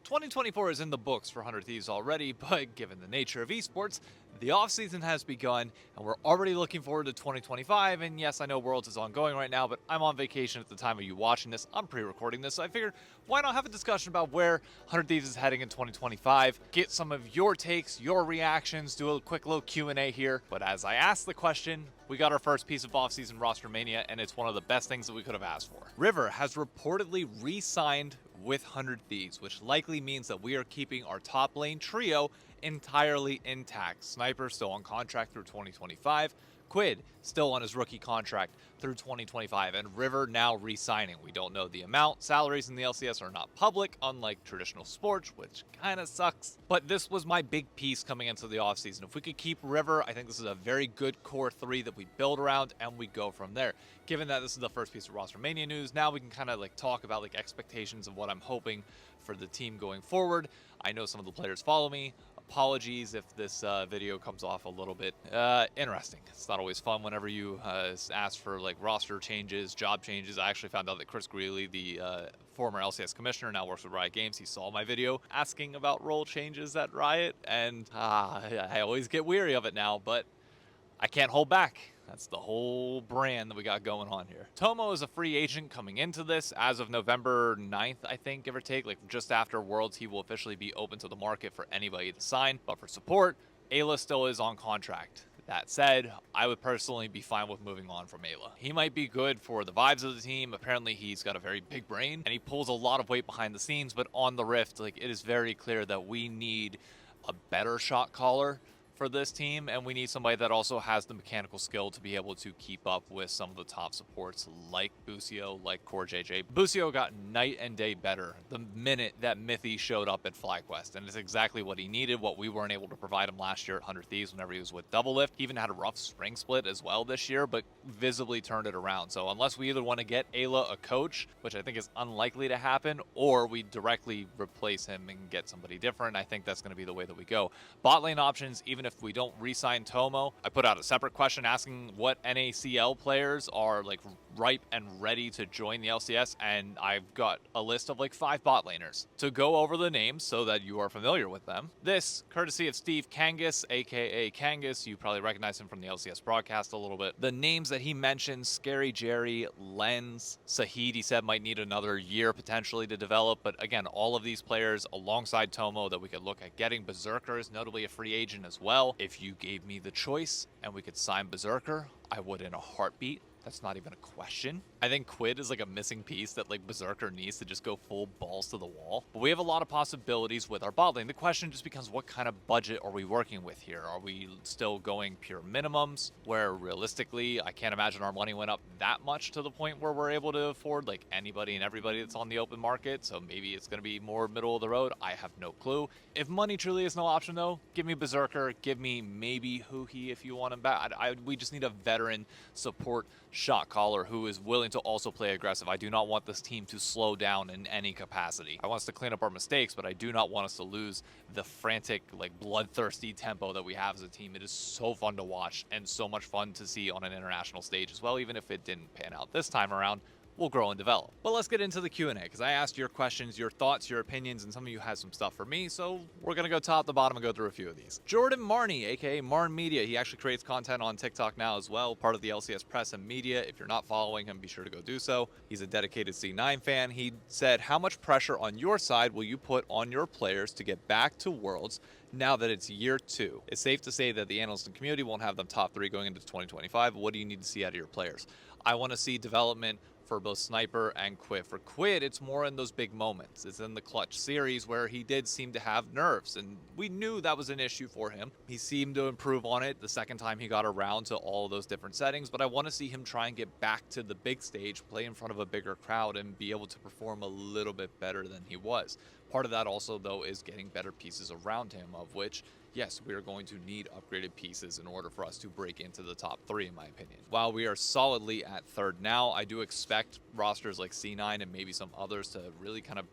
2024 is in the books for 100 Thieves already, but given the nature of esports, the offseason has begun, and we're already looking forward to 2025. And yes, I know Worlds is ongoing right now, but I'm on vacation at the time of you watching this. I'm pre-recording this, so I figured why not have a discussion about where 100 Thieves is heading in 2025, get some of your takes, your reactions, do a quick little Q&A here. But as I asked the question, we got our first piece of offseason roster mania, and it's one of the best things that we could have asked for. River has reportedly re-signed with 100 Thieves, which likely means that we are keeping our top lane trio entirely intact. Sniper still on contract through 2025. Quid still on his rookie contract through 2025, and River now re-signing. We don't know the amount. Salaries in the LCS are not public, unlike traditional sports, which kind of sucks. But this was my big piece coming into the offseason. If we could keep River, I think this is a very good core three that we build around, and we go from there. Given that this is the first piece of roster mania news, now we can kind of talk about expectations of what I'm hoping for the team going forward. I know some of the players follow me. Apologies if this video comes off a little bit interesting. It's not always fun whenever you ask for roster changes, job changes. I actually found out that Chris Greeley, the former LCS commissioner, now works with Riot Games. He saw my video asking about role changes at Riot, and I always get weary of it now, but I can't hold back. That's the whole brand that we got going on here. Tomo is a free agent coming into this as of November 9th, I think, give or take. Just after Worlds, he will officially be open to the market for anybody to sign. But for support, Ayla still is on contract. That said, I would personally be fine with moving on from Ayla. He might be good for the vibes of the team. Apparently, he's got a very big brain, and he pulls a lot of weight behind the scenes. But on the Rift, it is very clear that we need a better shot caller for this team, and we need somebody that also has the mechanical skill to be able to keep up with some of the top supports like Busio, like Core JJ. Busio got night and day better the minute that Mithy showed up at FlyQuest, and it's exactly what he needed, what we weren't able to provide him last year at 100 Thieves whenever he was with Double Lift. He even had a rough spring split as well this year, but visibly turned it around. So unless we either want to get Ayla a coach, which I think is unlikely to happen, or we directly replace him and get somebody different, I think that's going to be the way that we go. Bot lane options, even if we don't re-sign Tomo, I put out a separate question asking what NACL players are ripe and ready to join the LCS, and I've got a list of 5 bot laners to go over the names so that you are familiar with them. This courtesy of Steve Kangas, aka Kangas. You probably recognize him from the LCS broadcast a little bit. The names that he mentioned: Scary Jerry, Lens, Sahid, he said might need another year potentially to develop, but again, all of these players alongside Tomo that we could look at getting. Berserker is notably a free agent as well. If you gave me the choice and we could sign Berserker, I would in a heartbeat. That's not even a question. I think Quid is a missing piece that Berserker needs to just go full balls to the wall. But we have a lot of possibilities with our bot lane. The question just becomes, what kind of budget are we working with here? Are we still going pure minimums, where realistically I can't imagine our money went up that much to the point where we're able to afford anybody and everybody that's on the open market? So maybe it's going to be more middle of the road. I have no clue. If money truly is no option though, give me Berserker, give me maybe Huhi if you want him back. We just need a veteran support shot caller who is willing to also play aggressive. I do not want this team to slow down in any capacity. I want us to clean up our mistakes, but I do not want us to lose the frantic, bloodthirsty tempo that we have as a team. It is so fun to watch and so much fun to see on an international stage as well. Even if it didn't pan out this time around, we'll grow and develop. But let's get into the Q&A, because I asked your questions, your thoughts, your opinions, and some of you had some stuff for me, so we're gonna go top to bottom and go through a few of these. Jordan Marney, aka Marn Media, he actually creates content on TikTok now as well, part of the LCS Press and Media. If you're not following him, be sure to go do so. He's a dedicated C9 fan. He said, how much pressure on your side will you put on your players to get back to Worlds now that it's year 2? It's safe to say that the analyst and community won't have them top 3 going into 2025. What do you need to see out of your players? I want to see development for both Sniper and Quid. For Quid, it's more in those big moments. It's in the clutch series where he did seem to have nerves, and we knew that was an issue for him. He seemed to improve on it the second time he got around to all those different settings, but I want to see him try and get back to the big stage, play in front of a bigger crowd, and be able to perform a little bit better than he was. Part of that also, though, is getting better pieces around him, of which, yes, we are going to need upgraded pieces in order for us to break into the top 3, in my opinion. While we are solidly at 3rd now, I do expect rosters like C9 and maybe some others to really kind of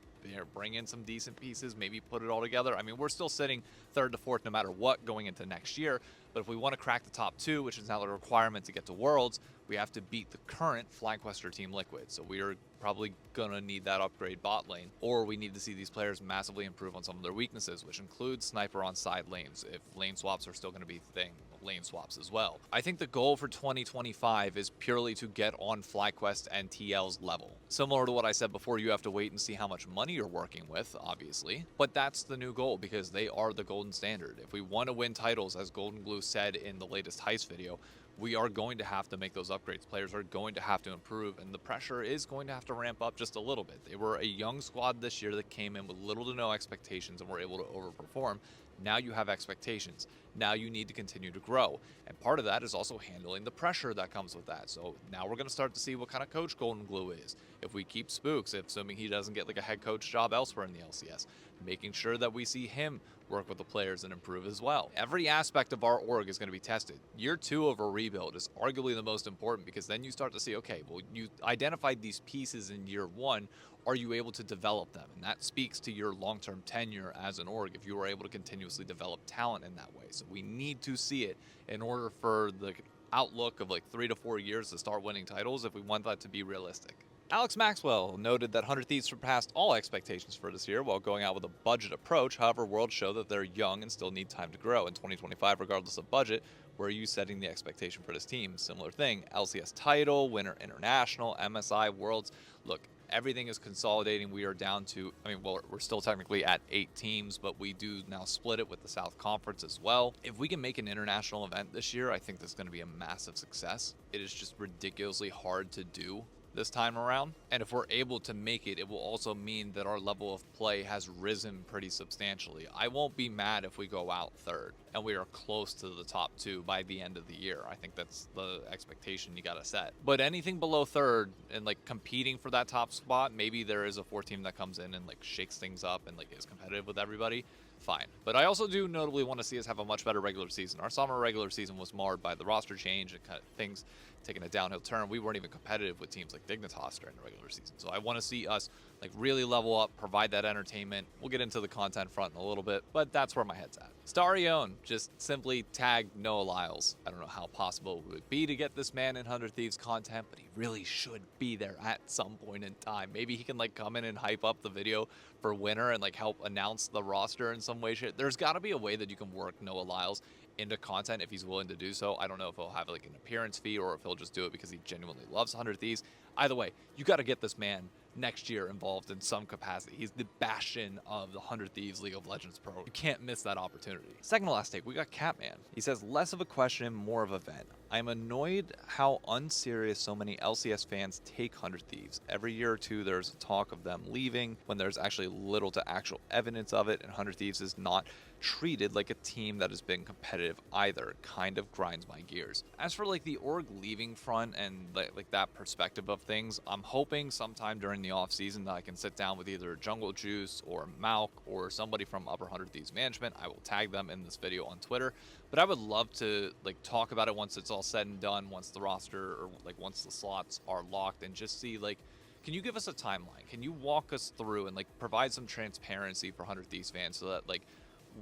bring in some decent pieces, maybe put it all together. I mean, we're still sitting 3rd to 4th no matter what going into next year, but if we want to crack the top 2, which is now the requirement to get to Worlds, we have to beat the current FlyQuester Team Liquid. So we are probably gonna need that upgrade bot lane, or we need to see these players massively improve on some of their weaknesses, which includes sniper on side lanes. If lane swaps are still gonna be a thing, lane swaps as well. I think the goal for 2025 is purely to get on FlyQuest and TL's level. Similar to what I said before, you have to wait and see how much money you're working with, obviously, but that's the new goal because they are the golden standard. If we want to win titles, as Golden Glue said in the latest heist video, we are going to have to make those upgrades. Players are going to have to improve, and the pressure is going to have to ramp up just a little bit. They were a young squad this year that came in with little to no expectations and were able to overperform. Now you have expectations. Now you need to continue to grow. And part of that is also handling the pressure that comes with that. So now we're going to start to see what kind of coach Golden Glue is. If we keep Spooks, assuming he doesn't get like a head coach job elsewhere in the LCS, making sure that we see him work with the players and improve as well. Every aspect of our org is going to be tested. Year 2 of a rebuild is arguably the most important because then you start to see, okay, well, you identified these pieces in year 1. Are you able to develop them? And that speaks to your long-term tenure as an org if you are able to continuously develop talent in that way. So we need to see it in order for the outlook of like 3 to 4 years to start winning titles if we want that to be realistic. Alex Maxwell noted that 100 Thieves surpassed all expectations for this year while going out with a budget approach. However, Worlds show that they're young and still need time to grow. In 2025, regardless of budget, where are you setting the expectation for this team? Similar thing, LCS title, winner international, MSI, Worlds. Look, everything is consolidating. We are down to, we're still technically at 8 teams, but we do now split it with the South Conference as well. If we can make an international event this year, I think this is going to be a massive success. It is just ridiculously hard to do this time around, and if we're able to make it, it will also mean that our level of play has risen pretty substantially. I won't be mad if we go out 3rd and we are close to the top 2 by the end of the year. I think that's the expectation you gotta set. But anything below 3rd and like competing for that top spot, maybe there is a 4th team that comes in and like shakes things up and like is competitive with everybody. Fine. But I also do notably want to see us have a much better regular season. Our summer regular season was marred by the roster change and kind of things taking a downhill turn. We weren't even competitive with teams like Dignitas during the regular season. So I want to see us like really level up, provide that entertainment. We'll get into the content front in a little bit, but that's where my head's at. Starion just simply tagged Noah Lyles. I don't know how possible it would be to get this man in 100 Thieves content, but he really should be there at some point in time. Maybe he can like come in and hype up the video for winter and like help announce the roster in some way. There's got to be a way that you can work Noah Lyles into content if he's willing to do so. I don't know if he'll have like an appearance fee or if he'll just do it because he genuinely loves 100 Thieves. Either way, you got to get this man next year involved in some capacity. He's the bastion of the 100 Thieves League of Legends Pro. You can't miss that opportunity. Second to last take, we got Catman. He says, less of a question, more of a vent. I'm annoyed how unserious so many LCS fans take 100 Thieves. Every year or two, there's a talk of them leaving when there's actually little to actual evidence of it, and 100 Thieves is not treated like a team that has been competitive either. It kind of grinds my gears. As for like the org leaving front and like that perspective of things, I'm hoping sometime during the off season that I can sit down with either Jungle Juice or Malk or somebody from Upper 100 Thieves management. I will tag them in this video on Twitter, but I would love to like talk about it once it's all said and done, once the roster or like once the slots are locked, and just see like, can you give us a timeline? Can you walk us through and like provide some transparency for 100 Thieves fans so that like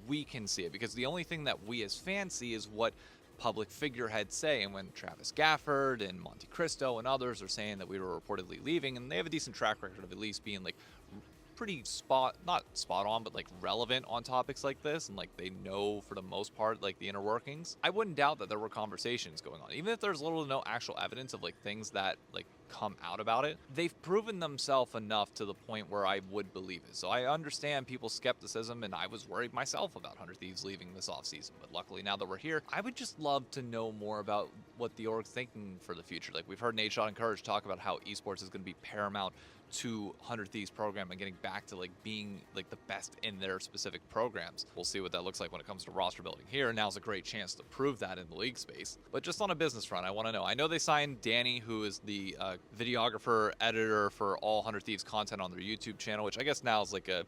we can see it? Because the only thing that we as fans see is what public figureheads say, and when Travis Gafford and Monte Cristo and others are saying that we were reportedly leaving, and they have a decent track record of at least being like pretty not spot on, but like relevant on topics like this, and like they know for the most part like the inner workings, I wouldn't doubt that there were conversations going on. Even if there's little to no actual evidence of like things that like come out about it, they've proven themselves enough to the point where I would believe it. So I understand people's skepticism, and I was worried myself about 100 Thieves leaving this offseason, but luckily now that we're here, I would just love to know more about what the org's thinking for the future. Like we've heard Nate Shot and Courage talk about how esports is going to be paramount to 100 Thieves program and getting back to like being like the best in their specific programs. We'll see what that looks like when it comes to roster building here. Now's a great chance to prove that in the league space. But just on a business front, I want to know. I know they signed Danny, who is the videographer, editor for all 100 Thieves content on their YouTube channel, which I guess now is like a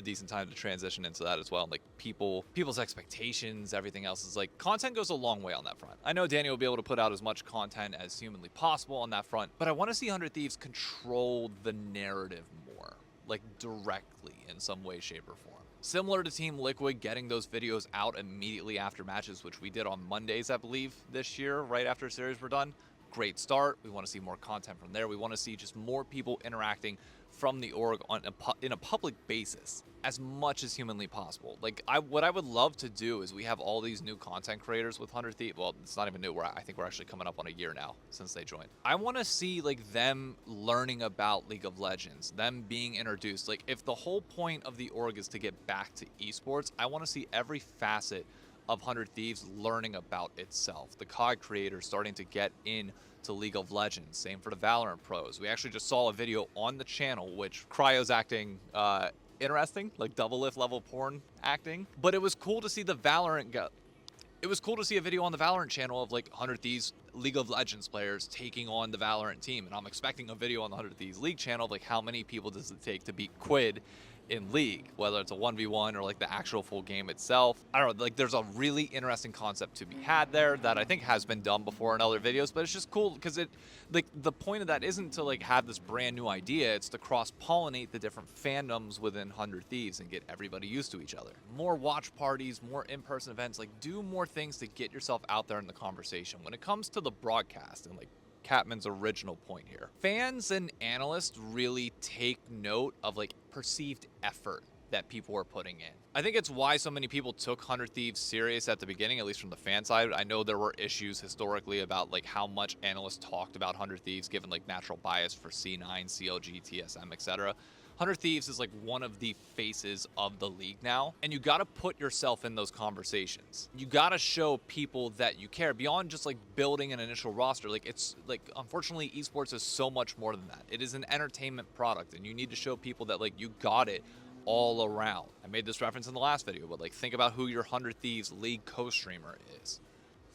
decent time to transition into that as well. Like people's expectations, everything else is like content goes a long way on that front. I know Danny will be able to put out as much content as humanly possible on that front, but I want to see 100 Thieves control the narrative more, like directly in some way, shape, or form. Similar to Team Liquid getting those videos out immediately after matches, which we did on Mondays, I believe, this year, right after series were done. great start. We want to see more content from there. We want to see just more people interacting from the org in a public basis as much as humanly possible. Like, what I would love to do is we have all these new content creators with 100 Thieves. Well, it's not even new. I think we're actually coming up on a year now since they joined. I want to see like them learning about League of Legends, them being introduced. Like, if the whole point of the org is to get back to esports, I want to see every facet of 100 Thieves learning about itself. The COD creators starting to get in to League of Legends. Same for the Valorant pros. We actually just saw a video on the channel which Cryo's acting interesting, like double lift level porn acting. But it was cool to see the Valorant it was cool to see a video on the Valorant channel of like 100 Thieves League of Legends players taking on the Valorant team. And I'm expecting a video on the 100 Thieves League channel of like how many people does it take to beat Quid in League, whether it's a 1v1 or like the actual full game itself. I don't know, like there's a really interesting concept to be had there that I think has been done before in other videos, but it's just cool because it, like, the point of that isn't to like have this brand new idea, it's to cross-pollinate the different fandoms within 100 Thieves and get everybody used to each other. More watch parties, more in-person events, like do more things to get yourself out there in the conversation. When it comes to the broadcast and like Catman's original point here, fans and analysts really take note of like perceived effort that people are putting in. I think it's why so many people took 100 Thieves serious at the beginning, at least from the fan side. I know there were issues historically about like how much analysts talked about 100 Thieves given like natural bias for C9, CLG, TSM, etc. 100 Thieves is like one of the faces of the league now, and you got to put yourself in those conversations. You got to show people that you care beyond just like building an initial roster. Like, it's like, unfortunately, esports is so much more than that. It is an entertainment product, and you need to show people that like you got it all around. I made this reference in the last video, but like think about who your 100 Thieves League co-streamer is.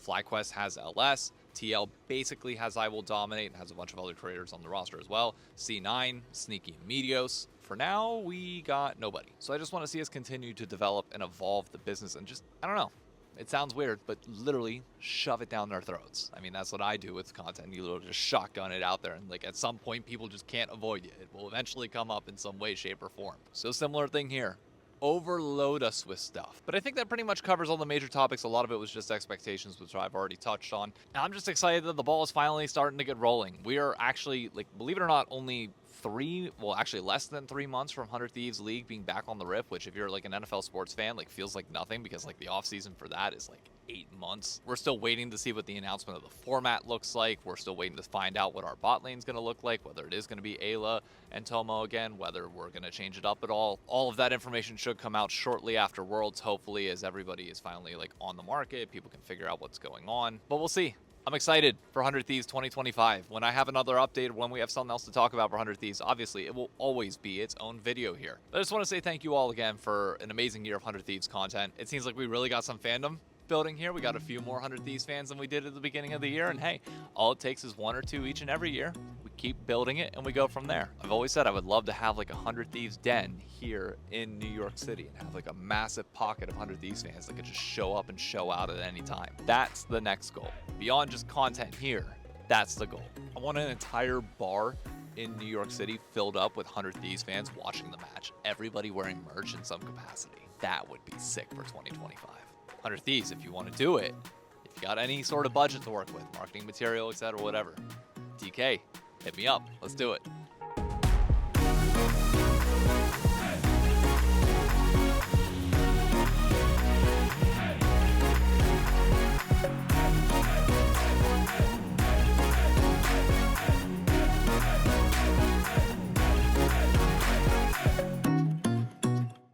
FlyQuest has LS, TL basically has I Will Dominate and has a bunch of other creators on the roster as well. C9, Sneaky, and Meteos. For now, we got nobody. So I just want to see us continue to develop and evolve the business and just, I don't know. It sounds weird, but literally shove it down their throats. I mean, that's what I do with content. You literally just shotgun it out there, and like at some point, people just can't avoid you. It will eventually come up in some way, shape, or form. So similar thing here. Overload us with stuff. But I think that pretty much covers all the major topics. A lot of it was just expectations, which I've already touched on. And I'm just excited that the ball is finally starting to get rolling. We are actually, like, believe it or not, only less than 3 months from 100 Thieves League being back on the Rift, which if you're like an NFL sports fan, like feels like nothing because like the off season for that is like 8 months. We're still waiting to see what the announcement of the format looks like. We're still waiting to find out what our bot lane is going to look like, whether it is going to be Ayla and Tomo again, whether we're going to change it up at all. All of that information should come out shortly after Worlds, hopefully, as everybody is finally like on the market. People can figure out what's going on, but we'll see. I'm excited for 100 Thieves 2025. When I have another update, when we have something else to talk about for 100 Thieves, obviously it will always be its own video here. But I just want to say thank you all again for an amazing year of 100 Thieves content. It seems like we really got some fandom building here. We got a few more 100 Thieves fans than we did at the beginning of the year, and hey, all it takes is 1 or 2 each and every year. We keep building it and we go from there. I've always said I would love to have like a 100 Thieves den here in New York City and have like a massive pocket of 100 Thieves fans that could just show up and show out at any time. That's the next goal. Beyond just content here, that's the goal. I want an entire bar in New York City filled up with 100 Thieves fans watching the match, everybody wearing merch in some capacity. That would be sick for 2025. 100 Thieves, if you want to do it, if you got any sort of budget to work with, marketing material, etc., whatever, DK, hit me up. Let's do it.